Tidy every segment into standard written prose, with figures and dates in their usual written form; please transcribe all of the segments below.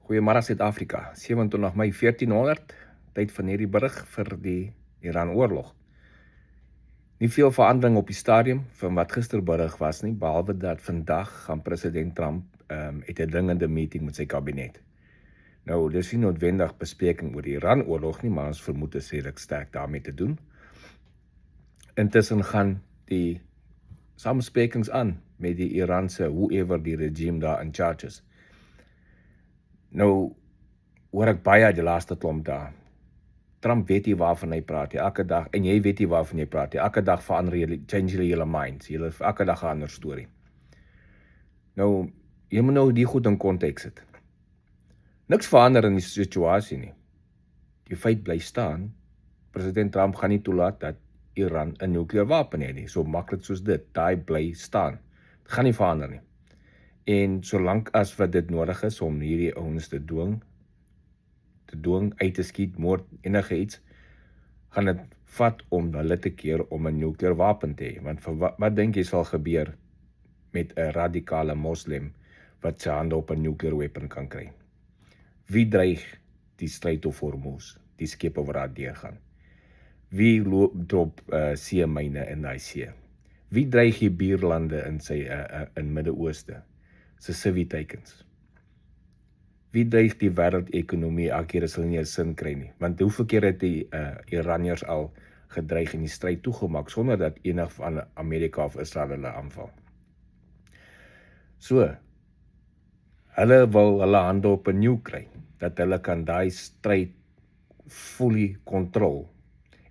Goeiemôre Suid-Afrika, 27 Mei 1400, tyd van hierdie berig vir die Iran-oorlog. Nie veel verandering op die stadium van wat gister berig was nie, behalwe dat vandag gaan president Trump het 'n dringende meeting met sy kabinet. Nou, dis nie noodwendig bespreking oor die Iran-oorlog nie, maar ons vermoed is redelik sterk daarmee te doen. Intussen gaan die samesprekings aan met die Iranse, whoever die regime daar in charge is. Nou, hoor ek baie die laaste klomp daar. Trump weet nie waarvan hy praat nie, elke dag, en jy weet nie waarvan jy praat nie, elke dag verander jy, change jy julle minds, julle elke dag 'n ander storie. Nou, jy moet nou die goed in konteks sit. Niks verander in die situasie nie. Die feit bly staan, president Trump gaan nie toelaat dat Iran 'n nukleêre wapen het nie, so maklik soos dit, daai bly staan. Dit gaan nie verander nie. En solank as wat dit nodig is om hierdie ouens te dwing, uit te skiet, moord, enige iets, gaan dit vat om hulle te keer om 'n nukleêre wapen te hê. Want wat dink jy sal gebeur met 'n radikale moslim wat sy hande op 'n nukleêre wapen kan kry? Wie dreig die stryd of Hormuz, die skepe wat daar deurgaan? Wie drop seemyne in daai see? Wie dreig die buurlande in Midde-Ooste? Se civitekens. Wie dreig die wêreldekonomie elke keer as hulle nie 'n sin kry nie? Want hoeveel keer het die Iraniërs al gedreig en die stryd toegemaak sonder dat enig van Amerika of Israel hulle aanval? So, hulle wil hulle hande op 'n nuke kry, dat hulle kan daai stryd fully control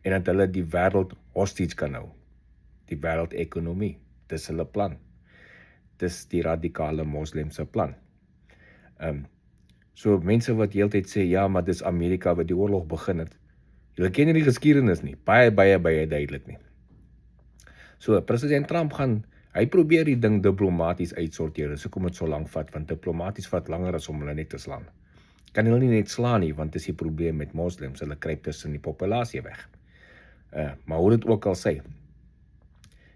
en dat hulle die wêreld hostage kan hou. Die wêreldekonomie, dis hulle plan. Dis die radikale moslim se plan. So mense wat heeltyd sê, ja, maar dis Amerika wat die oorlog begin het. Julle ken nie die geskiedenis nie, baie duidelik nie. So, president Trump hy probeer die ding diplomaties uitsorteer, dis hoekom dit so lank vat, want diplomaties vat langer as om hulle net te slaan. Kan hulle nie net slaan nie, want dis die probleem met moslims, hulle kruip tussen die populasie weg. Maar hoe dit ook al sê,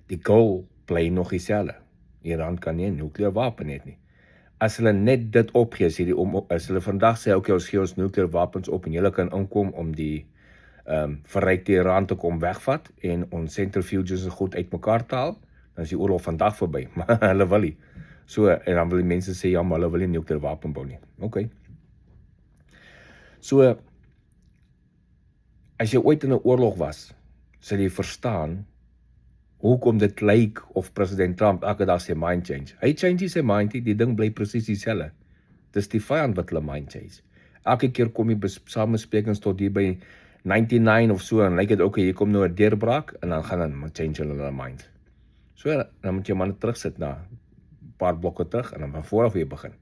die goal bly nog dieselfde. Iran kan nie 'n nukleêre wapen hê nie. As hulle net dit opgee, as hulle vandag sê, okay, ons gee ons nukleêre wapens op en julle kan inkom om die verrykte Iran te kom wegvat en ons centrifuges en goed uitmekaar te haal, dan is die oorlog vandag verby, maar hulle wil nie. So, en dan wil die mense sê, ja, maar hulle wil nie 'n nukleêre wapen bou nie. Okay. So, as jy ooit in 'n oorlog was, sal jy verstaan hoekom dit lyk of president Trump elke dag sy mind change. Hy change sy mind, die ding bly presies dieselfde. Dis die vyand wat hulle mind change. Elke keer kom die samesprekings tot hier by 99 of so, en lyk dit, okay, hier kom nou 'n deurbraak, en dan gaan hulle change hulle mind. So, dan moet jy maar net terugsit na 'n paar blokke terug, en dan van voor af weer begin.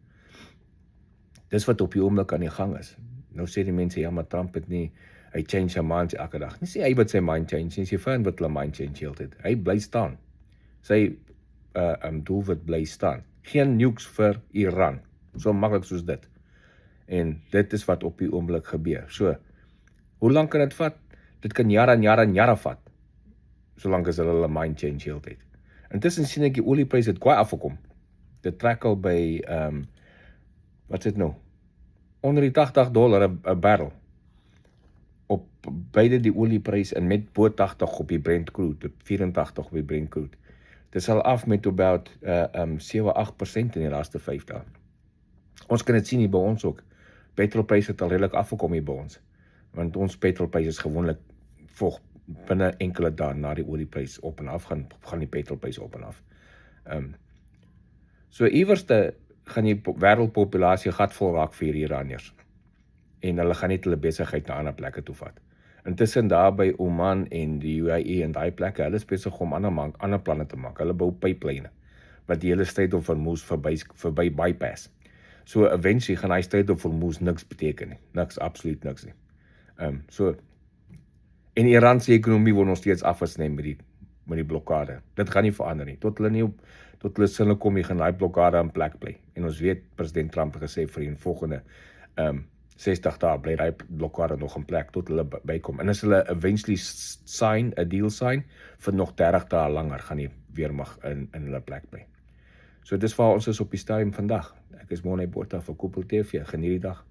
Dis wat op die oomblik aan die gang is. Nou sê die mense, ja, maar Trump het nie, hy change sy mind elke dag. Nie sê hy wat sy mind change, nie sy vyand wat hulle mind change heeltyd. Hy bly staan. Sy doelwit bly staan. Geen nukes vir Iran. So maklik soos dit. En dit is wat op die oomblik gebeur. So, hoe lank kan dit vat? Dit kan jare en jare vat. Solank as hulle mind change heeltyd. Intussen sien ek die oliepryse het kwaai afgekom. Dit trek al by, wat is dit nou? Onder die $80 'n barrel. Op beide die olieprys en met bo 80 op die Brent crude, 84 op die Brent crude. Dit sal af met about 7-8% in die laaste 5 dae. Ons kan dit sien hier by ons ook. Petrolpryse het al redelik afgekom hier by ons. Want ons petrolpryse is gewoonlik volg binne enkele dae na die olieprys op en af gaan die petrolpryse op en af. So iewerste gaan die wêreldpopulasie gatvol raak vir die Iraniërs. En hulle gaan net hulle besigheid na ander plekke toe vat. Intussen daar by Oman en die UAE en daai plekke, hulle is besig om ander planne te maak. Hulle bou pipeline wat die hele stryd of Hormuz verby bypass. So eventually gaan hy stryd of Hormuz niks beteken nie. Niks, absoluut niks nie. En die Iranse ekonomie word nog steeds afgesny met die blokkade. Dit gaan nie verander nie. Tot hulle sinne kom, jy gaan daai blokkade in plek bly. En ons weet, president Trump het gesê vir die volgende 60 dae bly die blokkade nog in plek tot hulle bykom. En as hulle eventually a deal sign, vir nog 30 dae langer gaan die weermag in hulle plek bly. So dis waar ons is op die stadium vandag. Ek is Morne Botha vir Koepel TV. Geniet die dag.